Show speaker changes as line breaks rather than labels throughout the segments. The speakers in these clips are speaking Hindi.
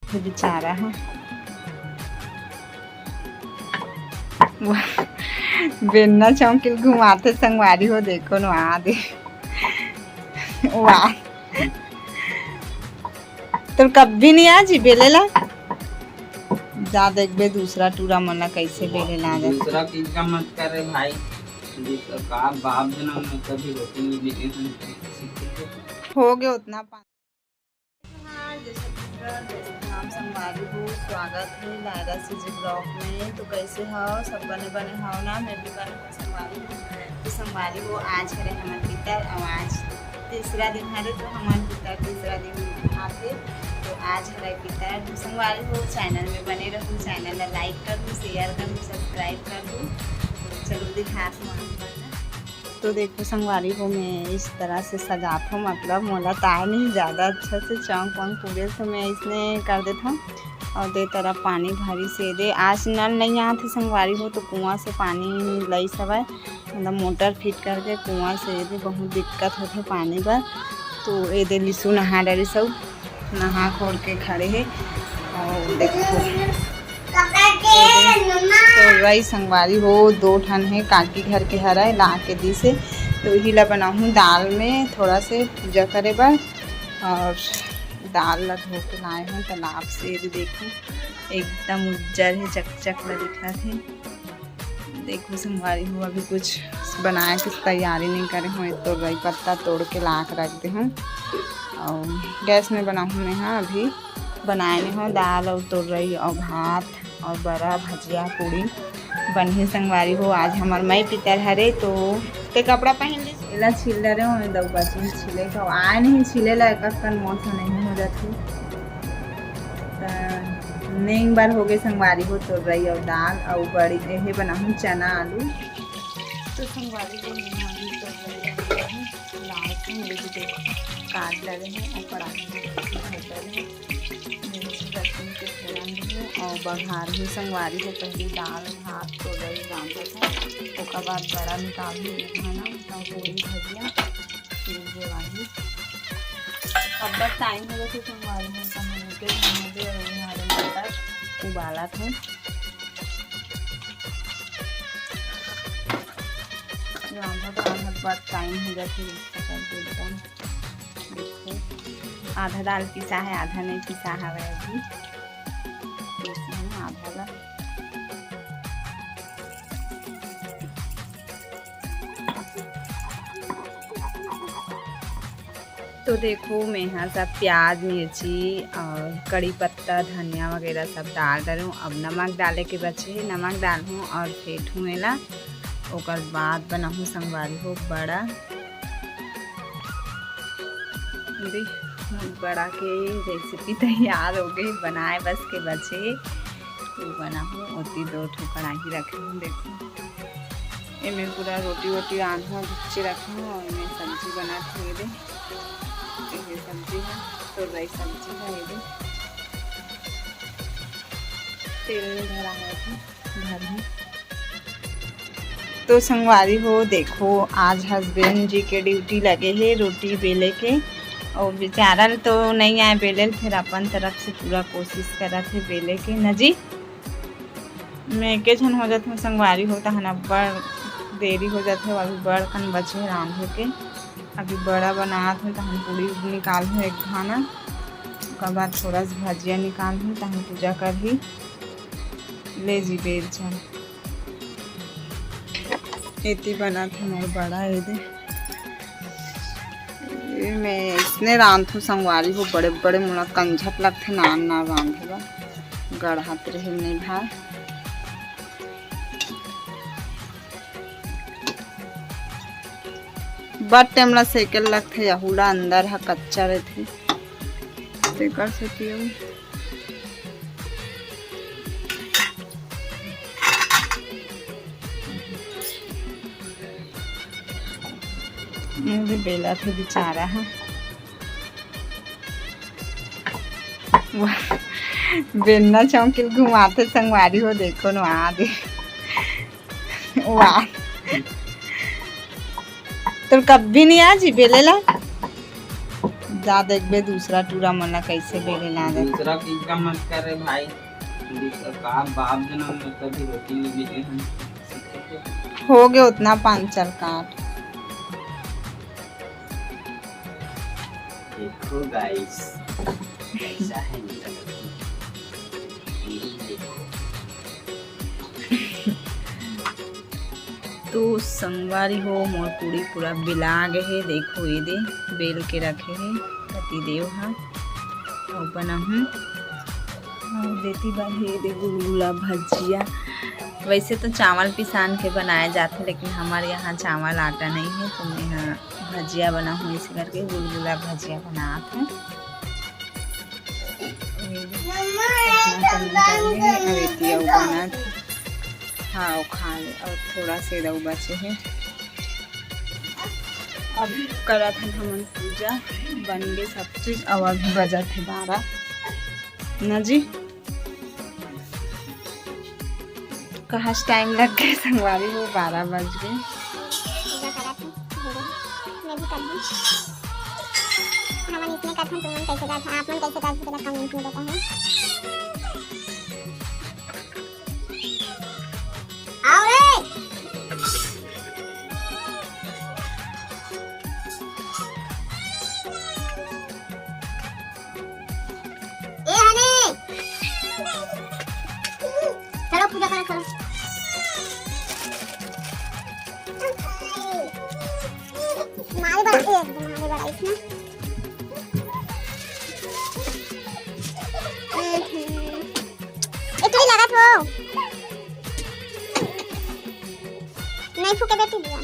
थे बेचारा है। बेन्ना चौकिल घुमाते संगवारी हो, देखो न आ दे वाह तो कभी नहीं आज बेलेला जा देखबे दूसरा टूरा मना कैसे बेलेला आ
दूसरा चीज का मत करे भाई, दूसरा का बाप जन्म में कभी रोटी नहीं बेले
हो गया उतना पानी। नाम संगवारी हो, स्वागत है लायरा सीजी ब्लॉग में। तो कैसे हो सब बने बने हो ना, मैं भी बने हूँ संगवारी हूँ। तो संगवारी हो आज है हमारे पितर और आज तीसरा दिन है, तो हमारे पितर तीसरा दिन आते तो आज है पितर। तो संगवारी हो चैनल में बने रहूँ, चैनल लाइक कर दूँ, शेयर कर दूँ, सब्सक्राइब कर दूँ। तो चलो दिखा तो देखो संगवारी को मैं इस तरह से सजाता हूँ, मतलब मोला तार नहीं ज़्यादा अच्छा से चौंक वंक पूरे से मैं इसने कर देता हूँ। और दे तरफ पानी भरी से दे, आज नल नहीं आते संगवारी हो तो कुआं से पानी लई सवाए, मतलब मोटर फिट करके कुआं से दे बहुत दिक्कत होते पानी पर। तो ये दे लिसू नहा डरी सब नहा खोल के खड़े है। और देखो तो रही संगवारी हो दो ठन है काकी घर के हरा ला के दी से, तो यही ला बनाऊँ दाल में थोड़ा से पूजा करे बर। और दाल ला धो के लाए हूँ तालाब से, देखो एकदम उज्जर है, चकचक ला दिखा थे। देखो संगवारी हो अभी कुछ बनाए की तैयारी नहीं करे हूँ, तो रही पत्ता तोड़ के ला के रख दे हूँ और गैस में बनाऊँ मैं। हाँ अभी बनाए नहीं हूँ दाल और तोड़ रही और भात और बड़ा भजिया पूड़ी बनी संगवारी हो। आज हमार मई पितर हरे तो ते कपड़ा पहन ली ला छिल रहे हो दो बच्चे छिले तो आए नहीं छिले ला कन मौसम नहीं हो जाती नहीं बार हो गए संगवारी हो तोड़ रही और दाल और बड़ी यही बनाऊँ चना आलू। तो संगवारी को लाल से मिले काट लगे हैं और कढ़ाई और बघार भी संगवारी को पहले दाल भात तो रही बांधा था, उसके बाद बड़ा निकाल खाना पूरी भजिया फिर वाली। अब बस टाइम हो गया तो संगवारी में तक उबाला था। रांधा तो बाद टाइम हो गया फिर देखो आधा दाल पिसा है आधा नहीं पिसा है अभी आधा। तो देखो मैं यहाँ सब प्याज मिर्ची और कड़ी पत्ता धनिया वगैरह सब डाल डालूँ। अब नमक डाले के बचे है नमक डालूँ और फेंटूँ एला, ओकर बाद बनाऊँ संगवारी हो बड़ा। बड़ा के रेसिपी तैयार हो गई, बनाए बस के बचे तो बनाऊँ। उतनी दो ठो कढ़ाई रखे हूँ, देखो ये मैं पूरा रोटी वोटी आधा नीचे रखा हूँ और मैं सब्जी बना थे दे। ये सब्जी है तो रही सब्जी है ये तेल में भरा है घर में। तो संगवारी हो देखो आज हस्बैंड जी के ड्यूटी लगे है रोटी बेले के, और बेचारा तो नहीं आए बेले, फिर अपन तरफ से पूरा कोशिश करा थे बेले के न जी। मैं एक जन हो जाते संगवारी हो तो बड़ देरी हो जाते, अभी बड़ कन बचे रांधे के। अभी बड़ा बना थे तो हम पूरी निकाल हूँ एक खाना, उसके बाद थोड़ा सा भजिया निकाल हूँ तो हम पूजा कर ही ले जी बेल चल इतनी बना था मेरे बड़ा ये मैं इसने रांध हूँ संगवारी हो। बड़े बड़े मुड़ा कंझट लगते नान ना रांधेगा गढ़ाते रहे नहीं भाई। बड़ टाइम ला सेकल लगते यहूला अंदर है कच्चा रहती सेकर से मुझे बेला थे बेचारा है बेन्ना चौकिल घुमाते संगवारी हो, देखो न आ दे वाह तो कभी नहीं आज बेलेला जा देखबे दूसरा टूरा मला कैसे बेले लागत।
दूसरा चीज का मत करे भाई, दूसरा का बाप जन्म में कभी रोटी नहीं बेले हम सीखे थे।
हो गया उतना 5 चल काट।
देखो गाइस ऐसा है मेरा लड़की। ये देखो
तो संगवारी हो मोर पूरी पूरा बिला गए है। देखो ये दे बेल के रखे है पति देव हाँ और बना हूँ और देती बा हे दे गुलगुला भजिया। वैसे तो चावल पिसान के बनाया जाते लेकिन हमारे यहाँ चावल आटा नहीं है तो मैं यहाँ भजिया बना हूँ, इसी करके गुलगुला भजिया बनाते हैं। हाँ खा ले और थोड़ा से रऊ बचे है। अब करा था हमन पूजा बन गए सब चीज। अब अभी बजा थे 12 ना जी कहाँ टाइम लग गए संगवारी वो 12 बज गए।
चलो पूजा करो चलो। मारी बढ़ाई है, मारी बढ़ाई इसमें। इतनी लगा तो नहीं फूके बेटी दिया।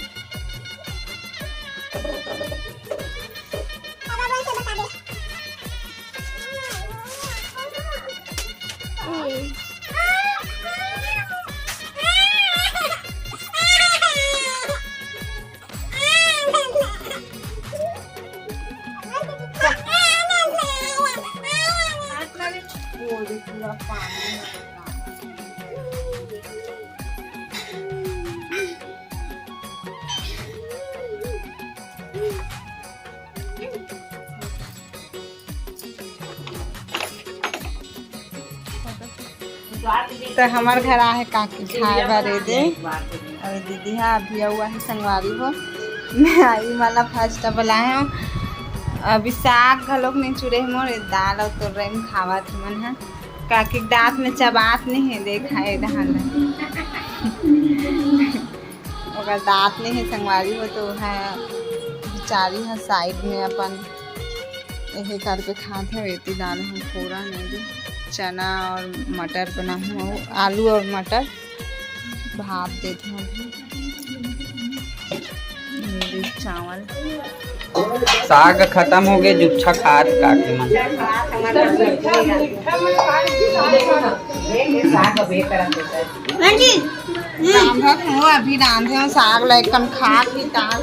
तो हमार घर आए काकी खाए भरे दे और दीदी हाँ अभी हुआ है संगवारी हो। मैं आई वाला फर्स्ट बुलाए हूँ। अभी साग घलोक नहीं चुरे मोर दाल और तो रही खावा थी मन है। काकी दांत में चबात नहीं है देखा है अगर दांत नहीं है संगवारी हो तो है बेचारी है साइड में अपन यही करके खाते वेती दाल हम पूरा नहीं दी। चना और मटर बना हूँ आलू और मटर भाप देती हूँ। चावल
साग खत्म हो गए जुच्छा खात काके मन
रांधत हूँ अभी रांधे हूँ साग लैकन खा भी दाल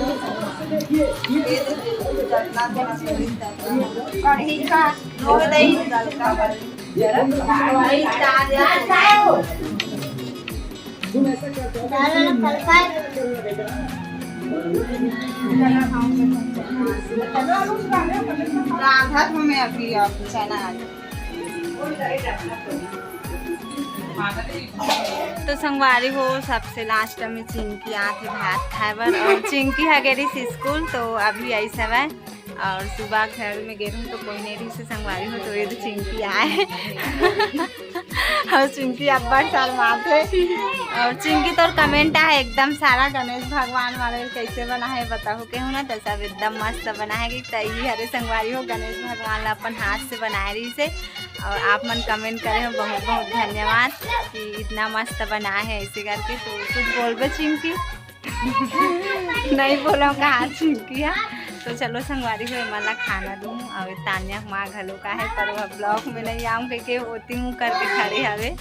रांधत हूँ मैं अभी अब चना। तो संगवारी हो सबसे लास्ट में चिंकी आके भात खाए बर और चिंकी है गेरी स्कूल तो अभी आई समय और सुबह घर में गए हूँ तो कोई नहीं रही से संगवारी हो तो ये तो चिंकी आए और चिंकी अब्बा साल माथे और चिंकी तो कमेंट है एकदम सारा गणेश भगवान वाले कैसे बना है बताओ के हूँ ना तो सब एकदम मस्त बना है कि तई हरे संगवारी हो गणेश भगवान अपन हाथ से बनाए रही से और आप मन कमेंट करे हो बहुत बहुत धन्यवाद कि इतना मस्त बना है ऐसे करके। तो कुछ बोल बे चिंकी नहीं बोलो कहाँ चिंकी है। तो चलो संगवारी हो मला खाना दूँ और तान्या माँ घलों का है पर वह ब्लॉग में नहीं आऊँ के होती हूँ करके खड़े हवे।